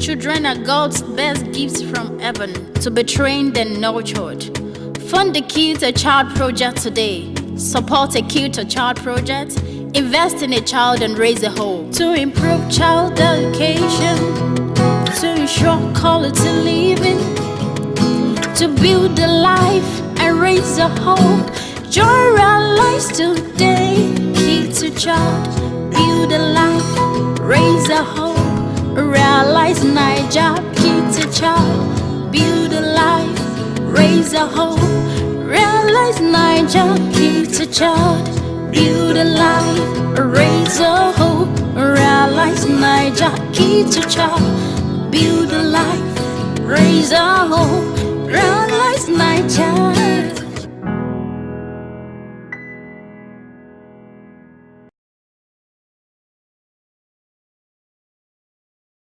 Children are God's best gifts from heaven to be trained and nurtured. Fund the Key to Child project today. Support a Key to Child project. Invest in a child and raise a whole. To improve child education, to ensure quality living, to build a life and raise a hope. Join our lives today. Key to Child, build a life, raise a hope. Realize Niger. Key to Child, build a life, raise a hope. Realize Niger. Key to Child, build a life, raise a hope. Realize Niger. Key to Child, build a life, raise a hope. Realize Niger.